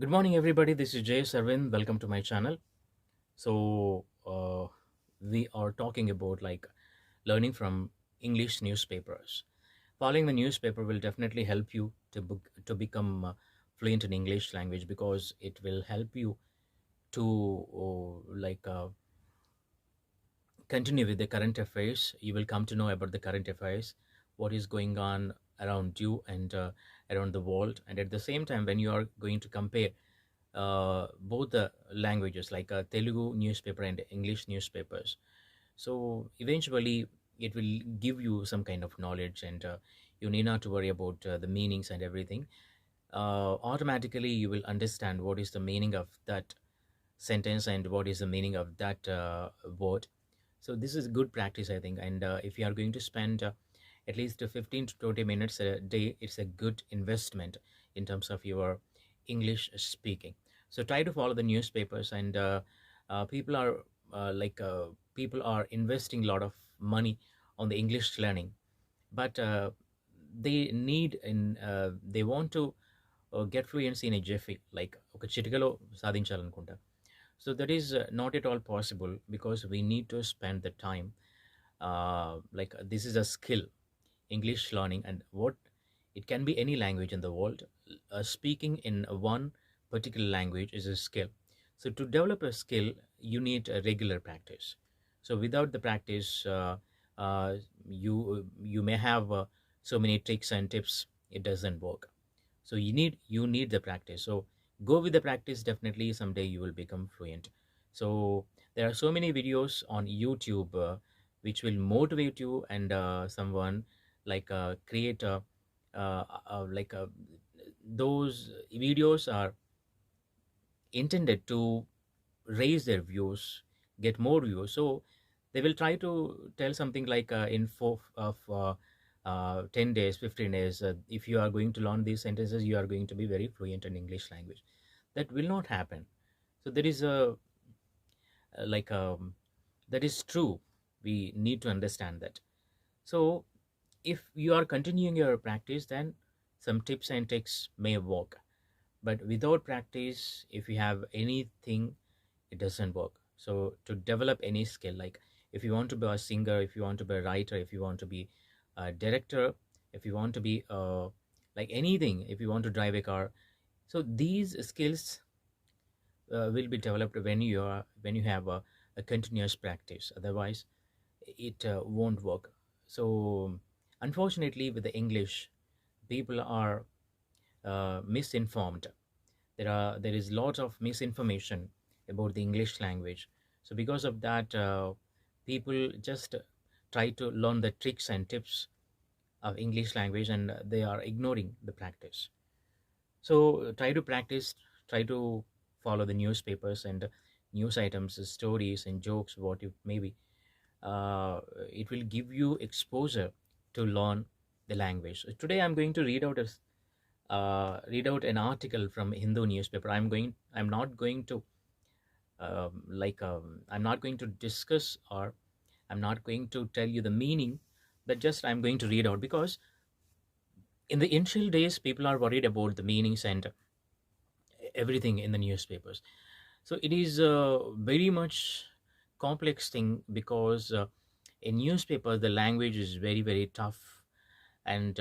Good morning, everybody. This is Jay Sarvin. Welcome to my channel. We are talking about like learning from English newspapers. Following the newspaper will definitely help you to become fluent in English language because it will help you to continue with the current affairs. You will come to know about the current affairs, what is going on around you and around the world. And at the same time, when you are going to compare both the languages like Telugu newspaper and English newspapers, so eventually it will give you some kind of knowledge, and you need not to worry about the meanings and everything. Automatically, you will understand what is the meaning of that sentence and what is the meaning of that word. So this is good practice, I think. And if you are going to spend at least 15 to 20 minutes a day, it's a good investment in terms of your English speaking. So try to follow the newspapers, and people are people are investing a lot of money on the English learning, but they want to get fluency in a jiffy, like ఒక చిటికలో సాధించాలనుకుంటా. So that is not at all possible because we need to spend the time. This is a skill, English learning, and what it can be any language in the world. Speaking in one particular language is a skill. So to develop a skill, you need a regular practice. So without the practice, uh, you may have so many tricks and tips. It doesn't work. So you need the practice. So go with the practice. Definitely someday you will become fluent. So there are so many videos on YouTube which will motivate you, and someone create a like those videos are intended to raise their views, get more views. So they will try to tell something like in 10 days, 15 days, if you are going to learn these sentences, you are going to be very fluent in English language. That will not happen. So there is a like that is true. We need to understand that. So if you are continuing your practice, then some tips and tricks may work. But without practice, if you have anything, it doesn't work. So to develop any skill, like if you want to be a singer, if you want to be a writer, if you want to be a director, if you want to be like anything, if you want to drive a car, so these skills will be developed when you have a continuous practice. Otherwise it won't work. So unfortunately with the English, people are misinformed. There is lots of misinformation about the English language. So because of that, people just try to learn the tricks and tips of English language, and they are ignoring the practice. So try to practice, try to follow the newspapers and news items, stories and jokes, what it may be. It will give you exposure to learn the language. So today I'm going to read out an article from Hindu newspaper. I'm not going to I'm not going to discuss, or I'm not going to tell you the meaning, but just I'm going to read out, because in the initial days people are worried about the meanings and everything in the newspapers. So it is a very much complex thing, because in newspapers the language is very very tough, and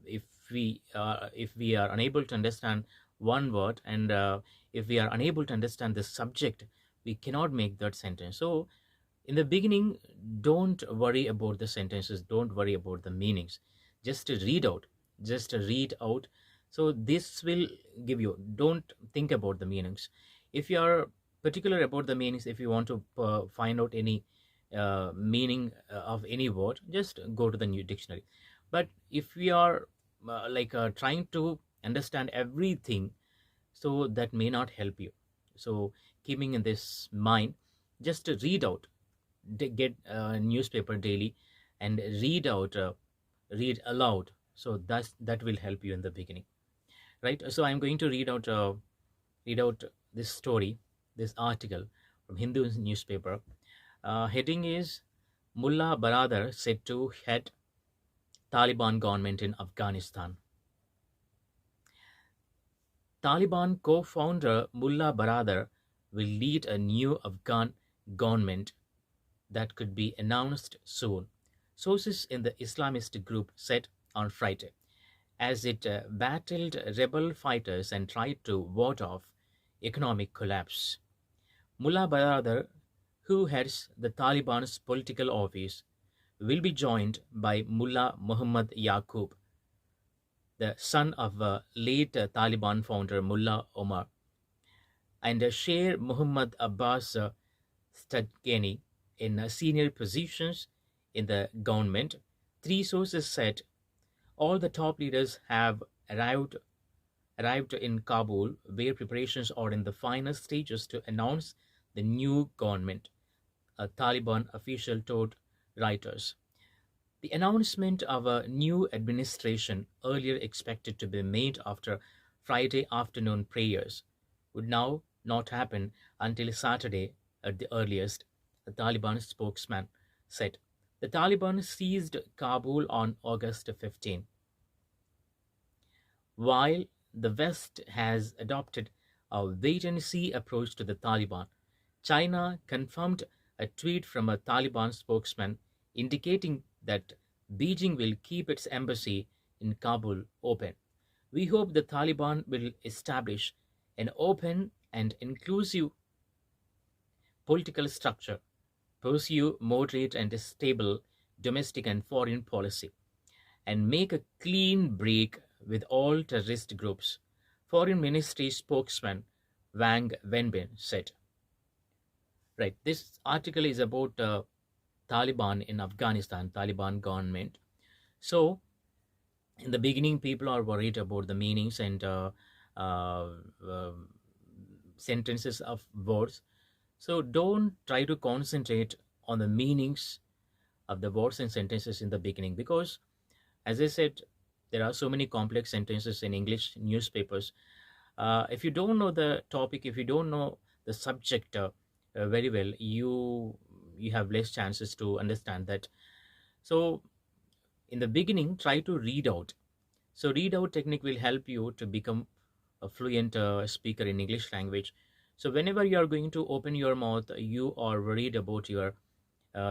if we are unable to understand one word, and if we are unable to understand the subject, we cannot make that sentence. So in the beginning, don't worry about the sentences, don't worry about the meanings, just read out, just read out. So this will give you, don't think about the meanings. If you are particular about the meanings, if you want to find out any meaning of any word, just go to the new dictionary. But if we are trying to understand everything, so that may not help you. So keeping in this mind, just read out, get a newspaper daily and read out, read aloud. So that will help you in the beginning, right? So I'm going to read out this story, this article from Hindu newspaper. Heading is, Mullah Baradar said to head Taliban government in Afghanistan. Taliban co-founder Mullah Baradar will lead a new Afghan government that could be announced soon, sources in the Islamist group said on Friday, as it battled rebel fighters and tried to ward off economic collapse. Mullah Baradar, who heads the Taliban's political office, will be joined by Mullah Muhammad Yaqub, the son of late Taliban founder Mullah Omar, and Sher Muhammad Abbas Studgani in senior positions in the government. Three sources said all the top leaders have arrived in Kabul, where preparations are in the final stages to announce the new government, a Taliban official told writers. The announcement of a new administration, earlier expected to be made after Friday afternoon prayers, would now not happen until Saturday at the earliest, the Taliban spokesman said. The Taliban seized Kabul on August 15. While the West has adopted a wait and see approach to the Taliban, China confirmed a tweet from a Taliban spokesman indicating that Beijing will keep its embassy in Kabul open. We hope the Taliban will establish an open and inclusive political structure, pursue moderate and stable domestic and foreign policy, and make a clean break with all terrorist groups, Foreign Ministry spokesman Wang Wenbin said. Right, this article is about Taliban in Afghanistan, Taliban government. So, in the beginning, people are worried about the meanings and uh, uh, sentences of words. So, don't try to concentrate on the meanings of the words and sentences in the beginning, because, as I said, there are so many complex sentences in English newspapers. If you don't know the topic, if you don't know the subject very well, you have less chances to understand that. So in the beginning, try to read out. So read out technique will help you to become a fluent speaker in English language. So whenever you are going to open your mouth, you are worried about your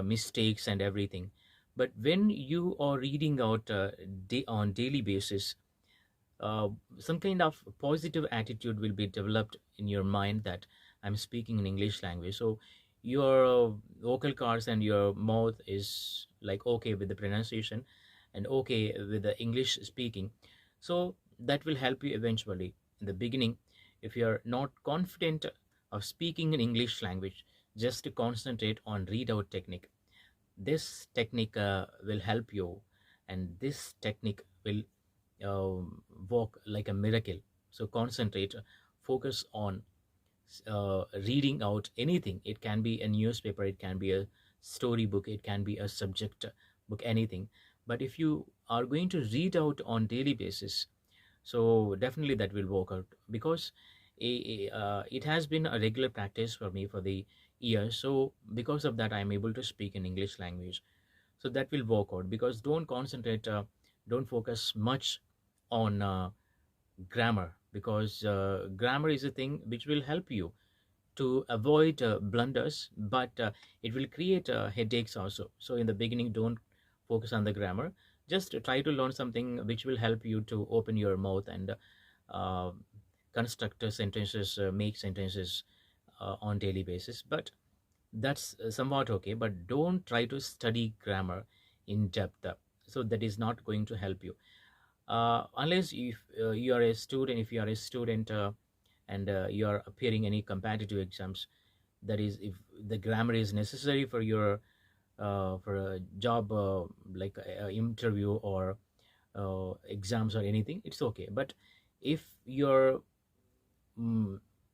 mistakes and everything. But when you are reading out on daily basis, uh, some kind of positive attitude will be developed in your mind that I'm speaking in English language. So your vocal cords and your mouth is like okay with the pronunciation and okay with the English speaking. So that will help you eventually. In the beginning, if you're not confident of speaking in English language, just to concentrate on read out technique. This technique will help you, and this technique will work like a miracle. So concentrate, focus on reading out anything. It can be a newspaper, it can be a storybook, it can be a subject book, anything. But if you are going to read out on daily basis, so definitely that will work out, because it has been a regular practice for me for the years. So because of that, I am able to speak in English language. So that will work out, because don't concentrate, don't focus much on grammar, because grammar is a thing which will help you to avoid blunders, but it will create headaches also. So in the beginning, don't focus on the grammar. Just try to learn something which will help you to open your mouth and uh, construct sentences, make sentences on daily basis. But that's somewhat okay. But don't try to study grammar in depth. So that is not going to help you unless if you are a student. If you are a student and you are appearing any competitive exams, that is, if the grammar is necessary for a job like a interview or exams or anything, it's okay. But if your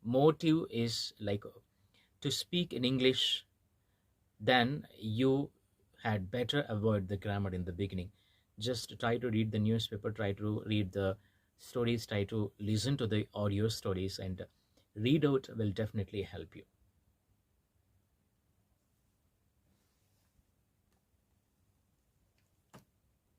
motive is like to speak in English, then you had better avoid the grammar in the beginning. Just try to read the newspaper, try to read the stories, try to listen to the audio stories, and read out will definitely help you.